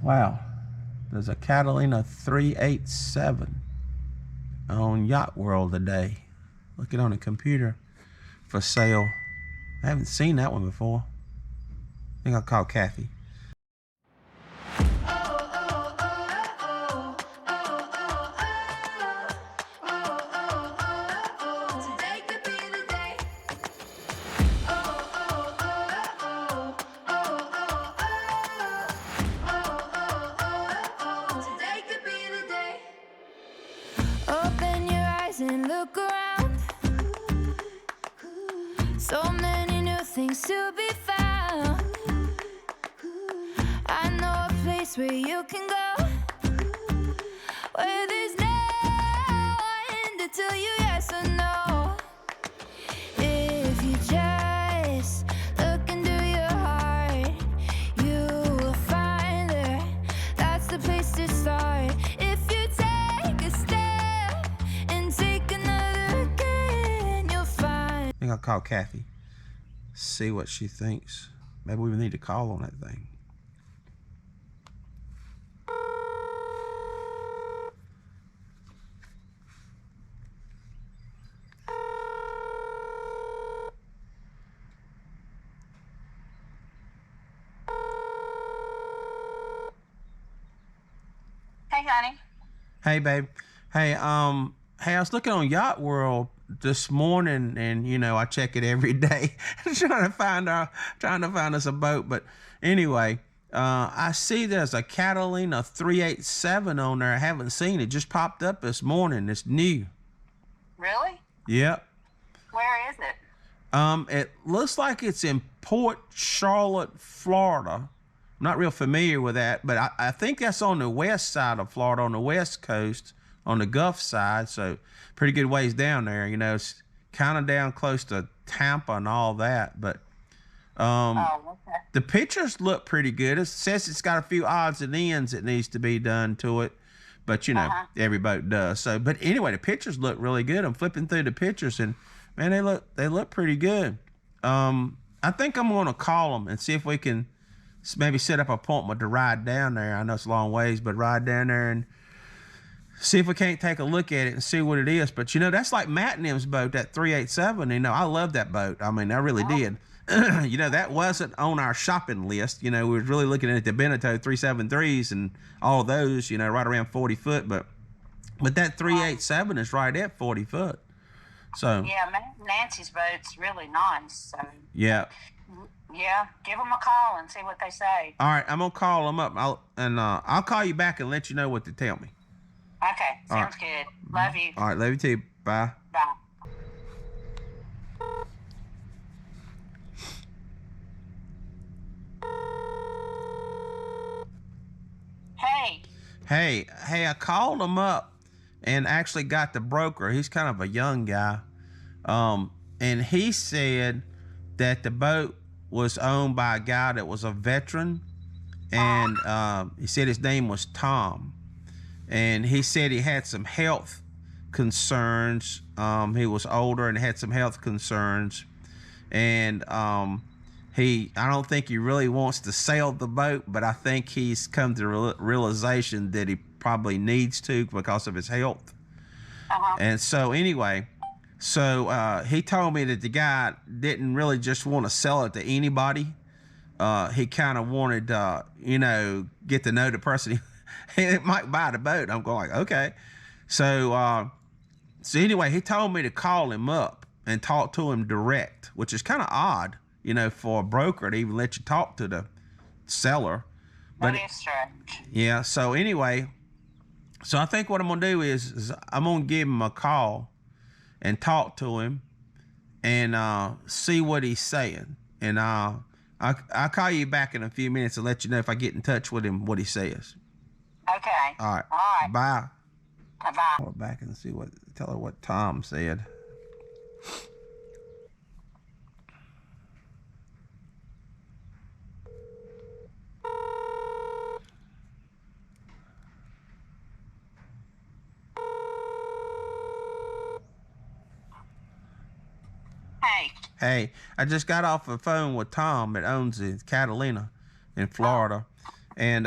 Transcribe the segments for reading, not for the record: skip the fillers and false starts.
Wow. There's a Catalina 387 on Yacht World today. Looking on the computer for sale. I haven't seen that one before. I think I'll call Kathy. Open your eyes and look around. So many new things to be found. I know a place where you can go, where there's no one to tell you yes or no. If you just look into your heart, you will find there. That's the place to start. If you take a step and take another again, you'll find. I think I'll call Kathy. See what she thinks. Maybe we need to call on that thing. Hey, honey. Hey, babe. Hey, I was looking on Yacht World this morning, and I check it every day, trying to find us a boat. But anyway, I see there's a Catalina 387 on there. I haven't seen it. Just popped up this morning. It's new. Really? Yep. Where is it? It looks like it's in Port Charlotte, Florida. I'm not real familiar with that, but I think that's on the west side of Florida, on the west coast, on the Gulf side. So pretty good ways down there. It's kind of down close to Tampa and all that. But Okay. the pictures look pretty good. It says it's got a few odds and ends that needs to be done to it, but every boat does. So, but anyway, the pictures look really good. I'm flipping through the pictures, and man, they look pretty good. I think I'm going to call them and see if we can maybe set up an appointment to ride down there. I know it's a long ways, but ride down there and see if we can't take a look at it and see what it is. But that's like Matt and them's boat, that 387. I love that boat. I mean, I really did. That wasn't on our shopping list. We were really looking at the Beneteau 373s and all of those, right around 40 foot. But that 387 is right at 40 foot. So Yeah, Nancy's boat's really nice. So yeah. yeah, give them a call and see what they say. All right, I'm gonna call them up. I'll call you back and let you know what they tell me. Okay, sounds good. Love you. All right, love you too. Bye. Bye. Hey, I called him up and actually got the broker. He's kind of a young guy. And he said that the boat was owned by a guy that was a veteran. And he said his name was Tom. And he said he had some health concerns. He was older and had some health concerns. And I don't think he really wants to sell the boat, but I think he's come to the realization that he probably needs to because of his health. And so anyway, he told me that the guy didn't really just want to sell it to anybody. He kind of wanted get to know the person he might buy the boat. I'm going like, okay. So anyway, he told me to call him up and talk to him direct, which is kind of odd, for a broker to even let you talk to the seller. That is strange. Yeah. So anyway, I think what I'm gonna do is I'm gonna give him a call and talk to him and see what he's saying. And I'll call you back in a few minutes and let you know if I get in touch with him what he says. Okay. All right. All right. Bye. Bye-bye. Call her back and tell her what Tom said. Hey, I just got off the phone with Tom that owns the Catalina in Florida. And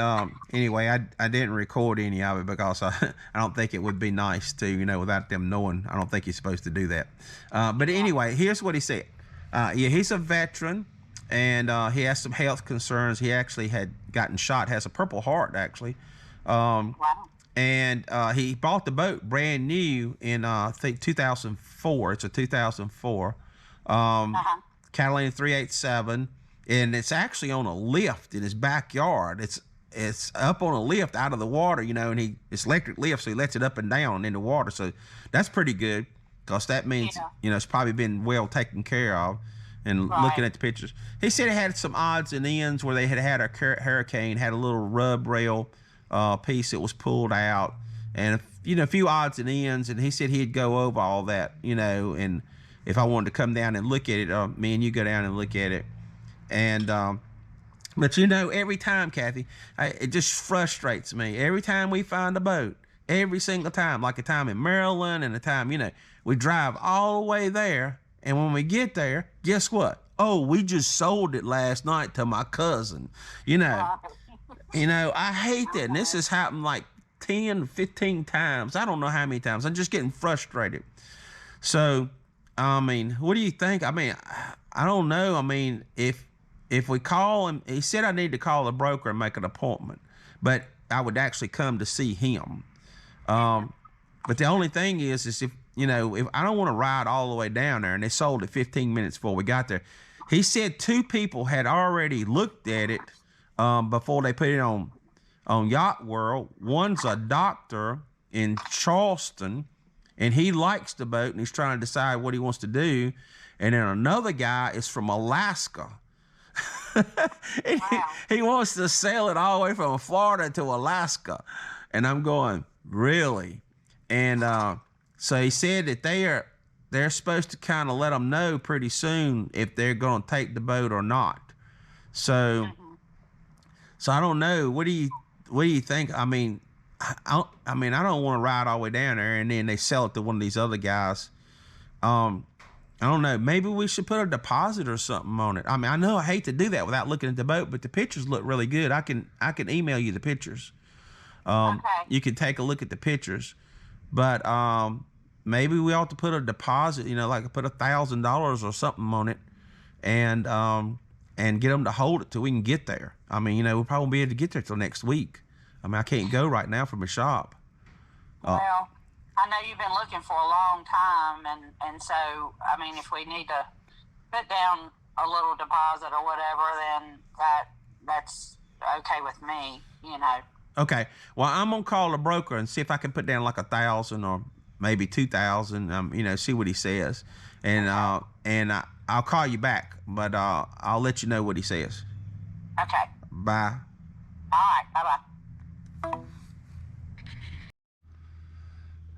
anyway, I didn't record any of it because I don't think it would be nice to, without them knowing. I don't think you're supposed to do that. But anyway, here's what he said. Yeah, he's a veteran, and he has some health concerns. He actually had gotten shot, has a Purple Heart, actually. Wow. And he bought the boat brand new in, I think, 2004. It's a 2004 Catalina 387, and it's actually on a lift in his backyard. It's up on a lift out of the water, and it's electric lift, so he lets it up and down in the water. So that's pretty good, because that means it's probably been well taken care of. And looking at the pictures, he said it had some odds and ends where they had a hurricane, had a little rub rail piece that was pulled out, and a few odds and ends. And he said he'd go over all that, and if I wanted to come down and look at it, me and you go down and look at it. And but every time, Kathy, it just frustrates me. Every time we find a boat, every single time, like a time in Maryland and a time, we drive all the way there, and when we get there, guess what? Oh, we just sold it last night to my cousin. I hate that. And this has happened like 10, 15 times. I don't know how many times. I'm just getting frustrated. So, I mean, what do you think? I mean, I don't know. I mean, if we call him, he said I need to call a broker and make an appointment, but I would actually come to see him. But the only thing is if I don't want to ride all the way down there, and they sold it 15 minutes before we got there. He said 2 people had already looked at it before they put it on Yacht World. One's a doctor in Charleston, and he likes the boat, and he's trying to decide what he wants to do. And then another guy is from Alaska. And he wants to sell it all the way from Florida to Alaska. And I'm going, really? And so he said that they're supposed to kind of let them know pretty soon if they're going to take the boat or not. So I don't know. What do you think? I mean, I don't want to ride all the way down there and then they sell it to one of these other guys. I don't know. Maybe we should put a deposit or something on it. I mean, I know I hate to do that without looking at the boat, but the pictures look really good. I can email you the pictures. Okay. You can take a look at the pictures, but maybe we ought to put a deposit. Like put $1,000 or something on it, and get them to hold it till we can get there. I mean, we'll probably won't be able to get there till next week. I mean, I can't go right now from the shop. Well, I know you've been looking for a long time, and so, I mean, if we need to put down a little deposit or whatever, then that's okay with me, Okay. Well, I'm gonna call the broker and see if I can put down like 1,000 or maybe 2,000. See what he says, and I'll call you back, but I'll let you know what he says. Okay. Bye. All right. Bye-bye.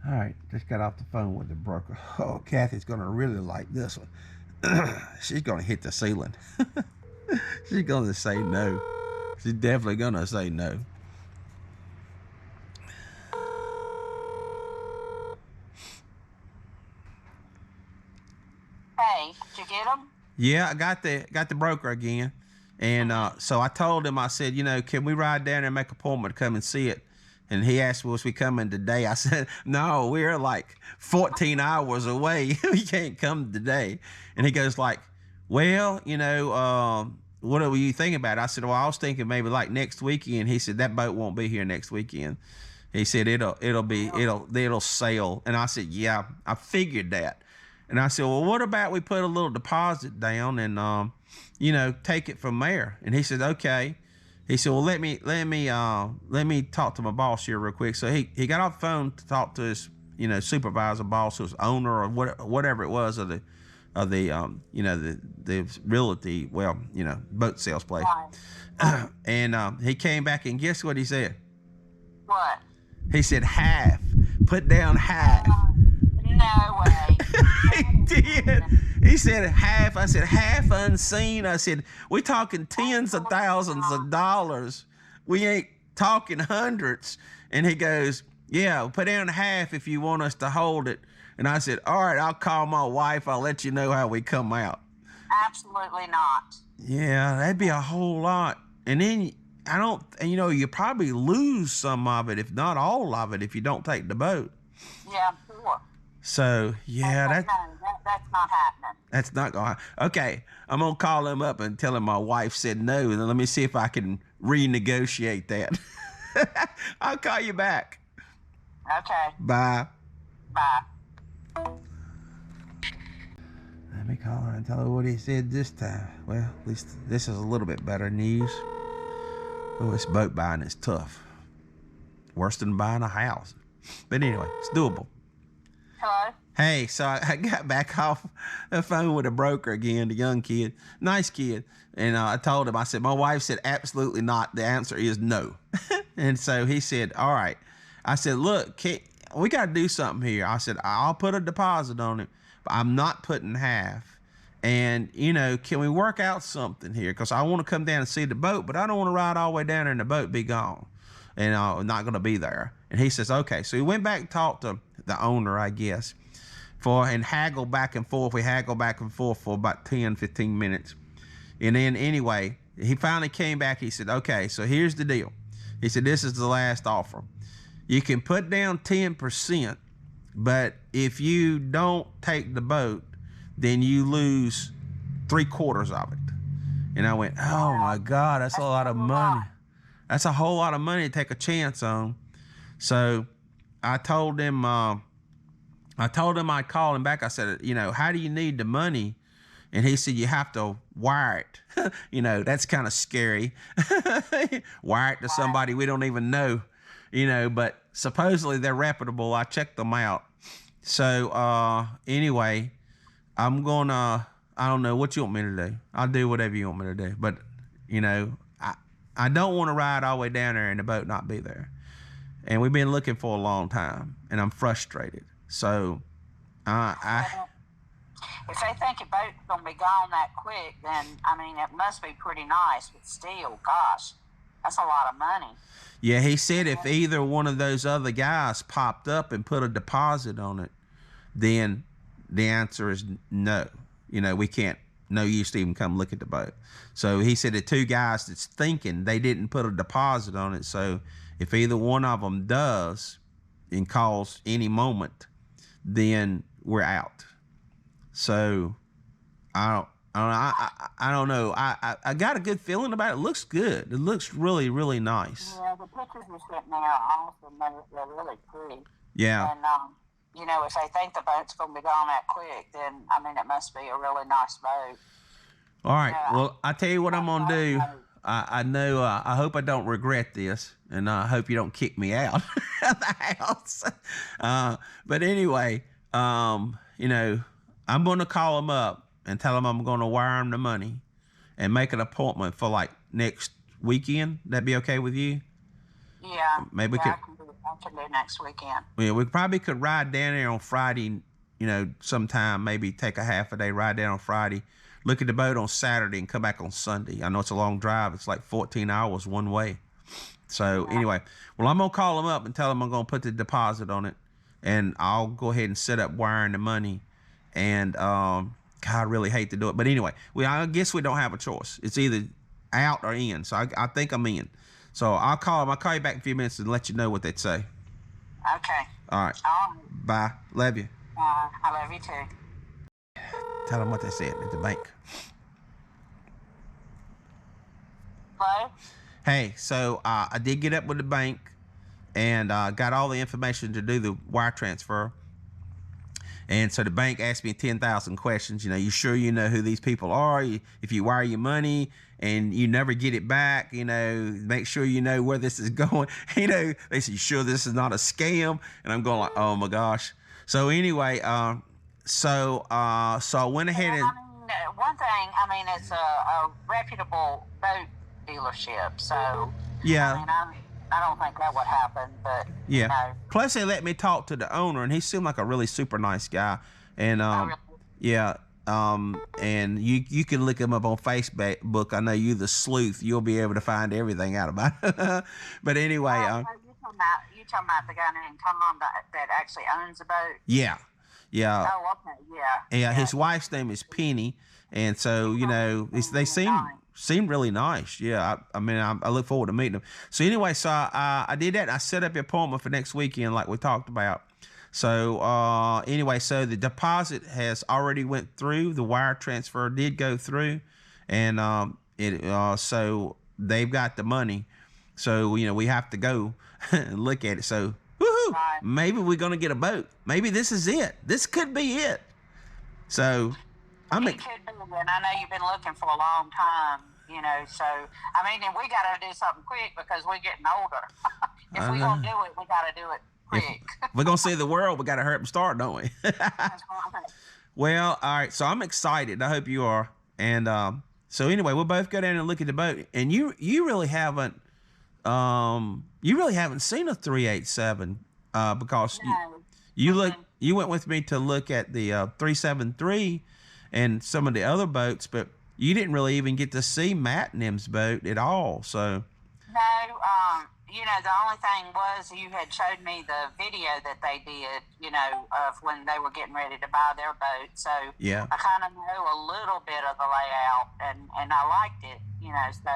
All right, just got off the phone with the broker. Oh, Kathy's gonna really like this one. She's gonna hit the ceiling. She's gonna say no. She's definitely gonna say no. Hey, did you get them? Yeah, I got the broker again, and so I told him. I said, can we ride down there and make an appointment to come and see it? And he asked, was we coming today? I said, no, we're like 14 hours away. We can't come today. And he goes like, well, what are you thinking about? I said, well, I was thinking maybe like next weekend. He said, that boat won't be here next weekend. He said, it'll sail. And I said, yeah, I figured that. And I said, well, what about we put a little deposit down and, take it from there? And he said, okay. He said, well, let me talk to my boss here real quick. So he got off the phone to talk to his, supervisor, boss, his owner, or whatever it was of the realty, boat sales place. And he came back and guess what he said? What? He said half. Put down half. No way. He did. He said half. I said half unseen. I said, we talking tens of thousands of dollars. We ain't talking hundreds. And he goes, yeah, put down half if you want us to hold it. And I said, all right, I'll call my wife. I'll let you know how we come out. Absolutely not. Yeah, that'd be a whole lot. And then I don't, and you probably lose some of it, if not all of it, if you don't take the boat. Yeah, sure. So yeah, But no, that's not happening. that's not going to. Okay, I'm going to call him up and tell him my wife said no, and let me see if I can renegotiate that. I'll call you back. Okay. Bye. Bye. Let me call her and tell her what he said this time. Well, at least this is a little bit better news. Oh, this boat buying is tough. Worse than buying a house. But anyway, it's doable. Hello? Hey, so I got back off the phone with a broker again, the young kid, nice kid. And I told him, I said, my wife said, absolutely not. The answer is no. And so he said, all right. I said, look, we got to do something here. I said, I'll put a deposit on it, but I'm not putting half. And, can we work out something here? Because I want to come down and see the boat, but I don't want to ride all the way down there and the boat be gone. And I'm not going to be there. And he says, okay. So he went back and talked to the owner, I guess, and haggled back and forth. We haggled back and forth for about 10, 15 minutes. And then anyway, he finally came back. He said, okay, so here's the deal. He said, this is the last offer. You can put down 10%, but if you don't take the boat, then you lose 3/4 of it. And I went, oh my God, that's a lot of money. That's a whole lot of money to take a chance on. So I told him I'd call him back. I said, how do you need the money? And he said, you have to wire it. That's kind of scary. Wire it to somebody we don't even know, but supposedly they're reputable. I checked them out. So anyway, I'm going to, I don't know what you want me to do. I'll do whatever you want me to do. But, I don't want to ride all the way down there and the boat not be there. And we've been looking for a long time, and I'm frustrated. So, If they think your boat's going to be gone that quick, then, it must be pretty nice. But still, gosh, that's a lot of money. Yeah, he said if either one of those other guys popped up and put a deposit on it, then the answer is no. We can't, no use to even come look at the boat. So he said the two guys that's thinking, they didn't put a deposit on it. So if either one of them does and calls any moment, then we're out. So I don't know. I got a good feeling about it. It looks good. It looks really, really nice. Yeah, the pictures you sent me are awesome. They're really pretty. Yeah. And, if they think the boat's going to be gone that quick, then, it must be a really nice boat. All right. Well, I tell you what I'm going to do. I know, I hope I don't regret this, and I hope you don't kick me out of the house. But anyway, I'm going to call him up and tell him I'm going to wire him the money and make an appointment for like next weekend. That'd be okay with you? Yeah. Maybe we I can do next weekend. Yeah, we probably could ride down there on Friday, sometime, maybe take a half a day, ride down on Friday, look at the boat on Saturday and come back on Sunday. I know it's a long drive. It's like 14 hours one way. So anyway, well, I'm going to call him up and tell him I'm going to put the deposit on it, and I'll go ahead and set up wiring the money. And, God, I really hate to do it. But anyway, I guess we don't have a choice. It's either out or in. So I think I'm in. So I'll call him. I'll call you back in a few minutes and let you know what they'd say. Okay. All right. Bye. Love you. I love you too. Tell them what they said at the bank. Hello? Hey, so I did get up with the bank and got all the information to do the wire transfer. And so the bank asked me 10,000 questions. You sure you know who these people are? If you wire your money and you never get it back, make sure you know where this is going. They said, you sure this is not a scam? And I'm going like, oh my gosh. So anyway, so I went ahead and... one thing, it's a reputable boat dealership. So, yeah. I don't think that would happen, but yeah. Plus, they let me talk to the owner, and he seemed like a really super nice guy. And yeah, and you can look him up on Facebook. I know you the sleuth. You'll be able to find everything out about it. But anyway, you talking about the guy named Tom that actually owns the boat? Yeah. Oh, okay, yeah. Yeah, his wife's name is Penny, and so they seem seemed really nice. Yeah, I mean, I look forward to meeting them. So anyway, so I did that. I set up the appointment for next weekend, like we talked about. So anyway, so the deposit has already went through. The wire transfer did go through, and so they've got the money. So we have to go and look at it. So woohoo! Right. Maybe we're gonna get a boat. Maybe this is it. This could be it. So You could do it, and I know you've been looking for a long time, so, I mean, and we got to do something quick because we're getting older. If we're going to do it, we got to do it quick. If we're gonna see the world, we got to hurry up and start, don't we? That's right. Well, all right. So I'm excited. I hope you are. And so anyway, we'll both go down and look at the boat. And you really haven't seen a 387 because No. you went with me to look at the 373 and some of the other boats, but you didn't really even get to see Matt and them's boat at all. So No, the only thing was you had showed me the video that they did, of when they were getting ready to buy their boat. So yeah. I kind of know a little bit of the layout, and I liked it, so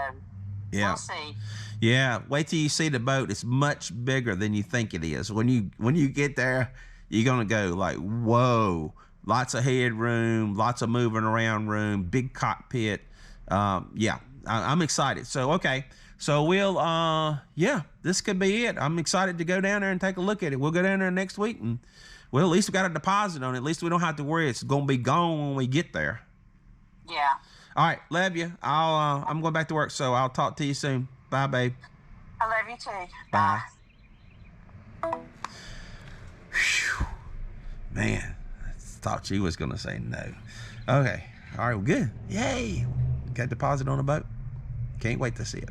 Yeah. we'll see. Yeah, wait till you see the boat. It's much bigger than you think it is. When you get there, you're gonna go like, whoa! Lots of headroom, lots of moving around room, big cockpit. Yeah, I'm excited. So okay, so we'll this could be it. I'm excited to go down there and take a look at it. We'll go down there next week, and well, at least we got a deposit on it. At least we don't have to worry it's gonna be gone when we get there. Yeah. All right, love you. I'm going back to work, so I'll talk to you soon. Bye, babe. I love you too. Bye. Whew. Man, I thought she was going to say no. Okay. All right, well, good. Yay. Got a deposit on the boat. Can't wait to see it.